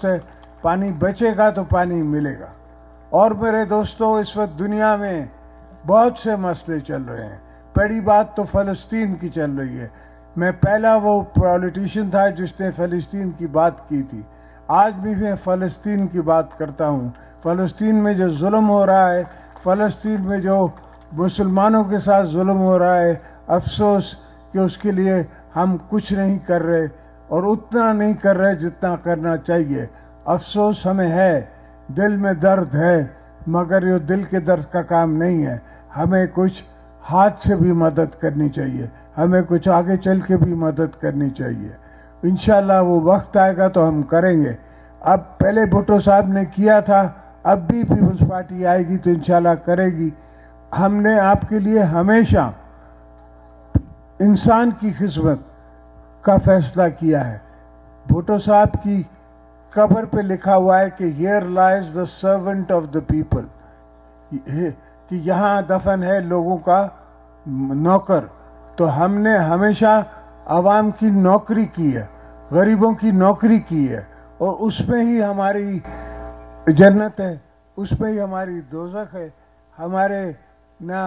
है, पानी बचेगा तो पानी मिलेगा। और मेरे दोस्तों, इस वक्त दुनिया में बहुत से मसले चल रहे हैं। पहली बात तो फ़लस्तीन की चल रही है। मैं पहला वो पॉलिटिशियन था जिसने फ़लस्तीन की बात की थी। आज भी मैं फ़लस्तीन की बात करता हूँ। फ़लस्तीन में जो जुल्म हो रहा है, फ़लस्तीन में जो मुसलमानों के साथ जुल्म हो रहा है, अफसोस कि उसके लिए हम कुछ नहीं कर रहे और उतना नहीं कर रहे जितना करना चाहिए। अफसोस हमें है, दिल में दर्द है, मगर ये दिल के दर्द का काम नहीं है। हमें कुछ हाथ से भी मदद करनी चाहिए, हमें कुछ आगे चल के भी मदद करनी चाहिए। इंशाल्लाह वो वक्त आएगा तो हम करेंगे। अब पहले भुट्टो साहब ने किया था, अब भी पीपल्स पार्टी आएगी तो इंशाल्लाह करेगी। हमने आपके लिए हमेशा इंसान की खिदमत का फैसला किया है। भुट्टो साहब की कब्र पे लिखा हुआ है कि here lies the servant of the people, कि यहाँ दफन है लोगों का नौकर। तो हमने हमेशा आवाम की नौकरी की है, गरीबों की नौकरी की है, और उसमें ही हमारी जन्नत है, उसमें ही हमारी दोज़ख है। हमारे ना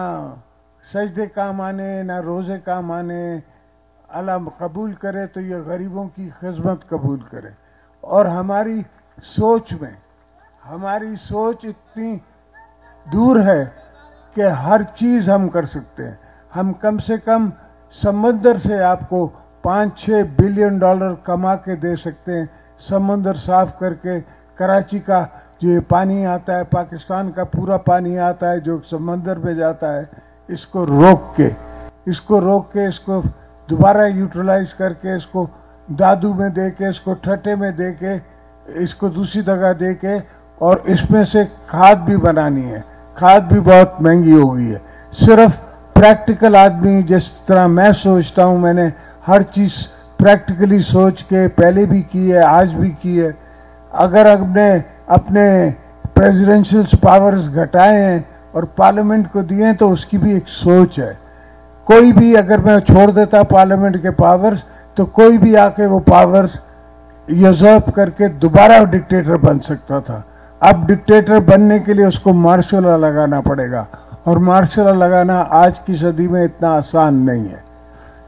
सजदे काम आने, ना रोज़े काम आने। अल्लाह कबूल करे तो ये गरीबों की खिदमत कबूल करे। और हमारी सोच में, हमारी सोच इतनी दूर है कि हर चीज़ हम कर सकते हैं। हम कम से कम समंदर से आपको 5-6 बिलियन डॉलर कमा के दे सकते हैं। समंदर साफ करके, कराची का जो ये पानी आता है, पाकिस्तान का पूरा पानी आता है जो समंदर में जाता है, इसको रोक के इसको दोबारा यूटिलाइज करके, इसको दादू में दे के, इसको ठट्टे में दे के, इसको दूसरी जगह दे के, और इसमें से खाद भी बनानी है। खाद भी बहुत महंगी हो गई है। सिर्फ प्रैक्टिकल आदमी, जिस तरह मैं सोचता हूँ, मैंने हर चीज़ प्रैक्टिकली सोच के पहले भी की है, आज भी की है। अगर हमने अपने प्रेसिडेंशियल पावर्स घटाए हैं और पार्लियामेंट को दिए हैं तो उसकी भी एक सोच है। कोई भी अगर मैं छोड़ देता पार्लियामेंट के पावर्स, तो कोई भी आके वो पावर्स यूज़र्व करके दोबारा डिक्टेटर बन सकता था। अब डिक्टेटर बनने के लिए उसको मार्शल लॉ लगाना पड़ेगा, और मार्शल लॉ लगाना आज की सदी में इतना आसान नहीं है।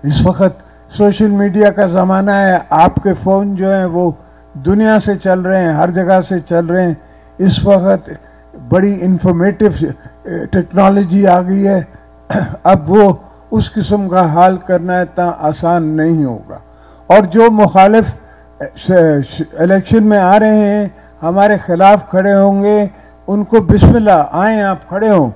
इस वक्त सोशल मीडिया का ज़माना है। आपके फ़ोन जो हैं वो दुनिया से चल रहे हैं, हर जगह से चल रहे हैं। इस वक्त बड़ी इंफॉर्मेटिव टेक्नोलॉजी आ गई है। अब वो उस किस्म का हाल करना इतना आसान नहीं होगा। और जो मुखालिफ इलेक्शन में आ रहे हैं, हमारे खिलाफ खड़े होंगे, उनको बिस्मिल्लाह, आए आप खड़े हों,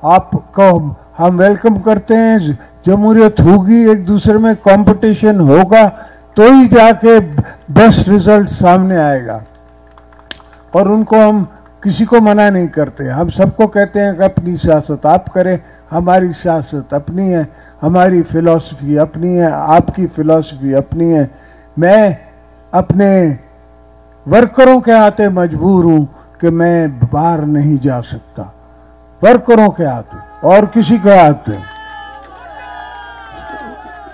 आपको हम वेलकम करते हैं। जमहूरियत होगी, एक दूसरे में कंपटीशन होगा, तो ही जाके बेस्ट रिजल्ट सामने आएगा। और उनको हम किसी को मना नहीं करते, हम सबको कहते हैं कि अपनी सियासत आप करें, हमारी सियासत अपनी है, हमारी फ़िलॉसफी अपनी है, आपकी फ़िलॉसफी अपनी है। मैं अपने वर्करों के हाथे मजबूर हूँ कि मैं बाहर नहीं जा सकता, वर्करों के हाथे और किसी के हाथे,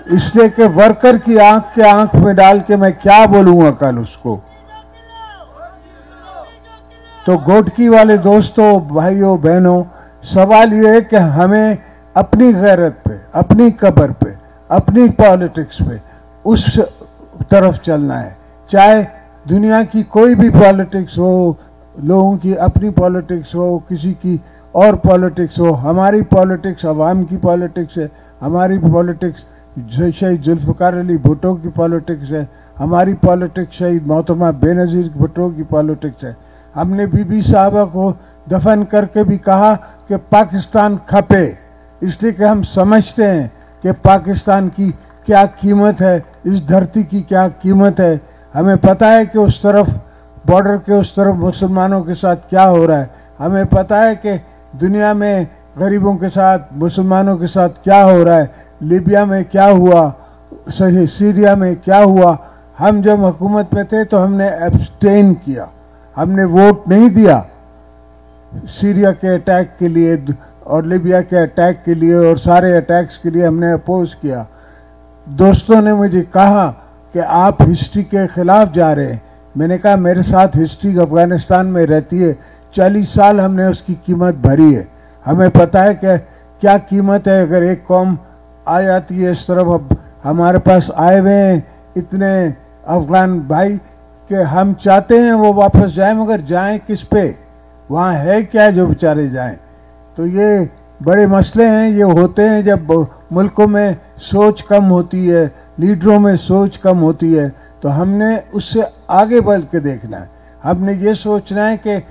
इसलिए कि वर्कर की आंख के आंख में डाल के मैं क्या बोलूँगा कल उसको। तो गोटकी वाले दोस्तों, भाइयों बहनों, सवाल ये है कि हमें अपनी गैरत पे, अपनी कब्र पे, अपनी पॉलिटिक्स पे उस तरफ चलना है। चाहे दुनिया की कोई भी पॉलिटिक्स हो, लोगों की अपनी पॉलिटिक्स हो, किसी की और पॉलिटिक्स हो, हमारी पॉलिटिक्स अवाम की पॉलिटिक्स है। हमारी पॉलिटिक्स शहीद जुल्फ़िकार अली भुट्टो की पॉलिटिक्स है। हमारी पॉलिटिक्स शहीद मोहतरमा बेनज़ीर भुट्टो की पॉलिटिक्स है। हमने बीबी साहबा को दफन करके भी कहा कि पाकिस्तान खपे, इसलिए कि हम समझते हैं कि पाकिस्तान की क्या कीमत है, इस धरती की क्या कीमत है। हमें पता है कि उस तरफ बॉर्डर के उस तरफ मुसलमानों के साथ क्या हो रहा है। हमें पता है कि दुनिया में गरीबों के साथ, मुसलमानों के साथ क्या हो रहा है। लीबिया में क्या हुआ, सीरिया में क्या हुआ। हम जब हुकूमत में थे तो हमने एब्सटेन किया, हमने वोट नहीं दिया सीरिया के अटैक के लिए और लीबिया के अटैक के लिए, और सारे अटैक्स के लिए हमने अपोज किया। दोस्तों ने मुझे कहा कि आप हिस्ट्री के खिलाफ जा रहे हैं, मैंने कहा मेरे साथ हिस्ट्री अफगानिस्तान में रहती है, 40 साल हमने उसकी कीमत भरी है। हमें पता है कि क्या कीमत है अगर एक कौम आ जाती है इस तरफ। अब हमारे पास आए हुए हैं इतने अफगान भाई कि हम चाहते हैं वो वापस जाएं, मगर जाएं किस पे, वहाँ है क्या जो बेचारे जाएं। तो ये बड़े मसले हैं, ये होते हैं जब मुल्कों में सोच कम होती है, लीडरों में सोच कम होती है। तो हमने उससे आगे बढ़ के देखना है। हमने ये सोचना है कि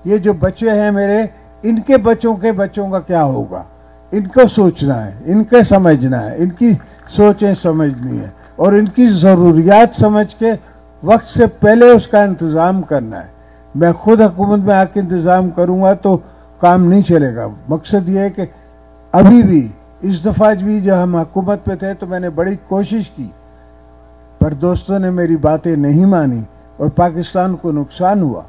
ये जो बच्चे हैं मेरे, इनके बच्चों के बच्चों का क्या होगा, इनको सोचना है, इनके समझना है, इनकी सोचें समझनी है और इनकी ज़रूरियात समझ के वक्त से पहले उसका इंतज़ाम करना है। मैं खुद हुकूमत में आके इंतज़ाम करूँगा तो काम नहीं चलेगा। मकसद ये है कि अभी भी इस दफ़ा भी जब हम हुकूमत पे थे तो मैंने बड़ी कोशिश की, पर दोस्तों ने मेरी बातें नहीं मानी और पाकिस्तान को नुकसान हुआ।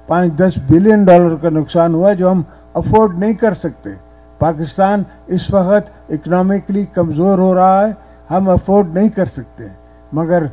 5-10 बिलियन डॉलर का नुकसान हुआ जो हम अफोर्ड नहीं कर सकते। पाकिस्तान इस वक्त इकोनॉमिकली कमज़ोर हो रहा है, हम अफोर्ड नहीं कर सकते। मगर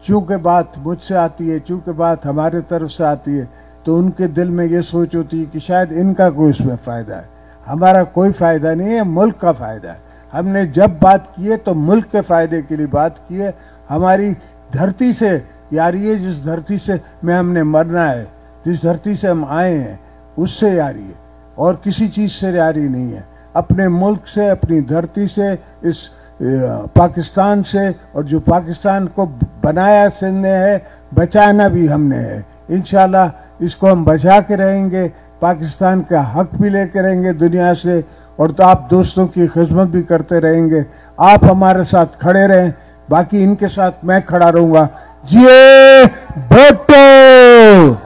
चूँकि बात मुझसे आती है, चूँकि बात हमारे तरफ से आती है, तो उनके दिल में ये सोच होती है कि शायद इनका कोई इसमें फ़ायदा है। हमारा कोई फ़ायदा नहीं है, मुल्क का फ़ायदा है। हमने जब बात की है तो मुल्क के फ़ायदे के लिए बात की है। हमारी धरती से यारी है, जिस धरती से में हमने मरना है, जिस धरती से हम आए हैं उससे यारी है और किसी चीज़ से यारी नहीं है। अपने मुल्क से, अपनी धरती से, इस पाकिस्तान से, और जो पाकिस्तान को बनाया हमने है, बचाना भी हमने है। इंशाल्लाह इसको हम बचा के रहेंगे, पाकिस्तान का हक भी लेके रहेंगे दुनिया से, और तो आप दोस्तों की खिदमत भी करते रहेंगे। आप हमारे साथ खड़े रहें, बाकी इनके साथ मैं खड़ा रहूँगा। जिए भुट्टो।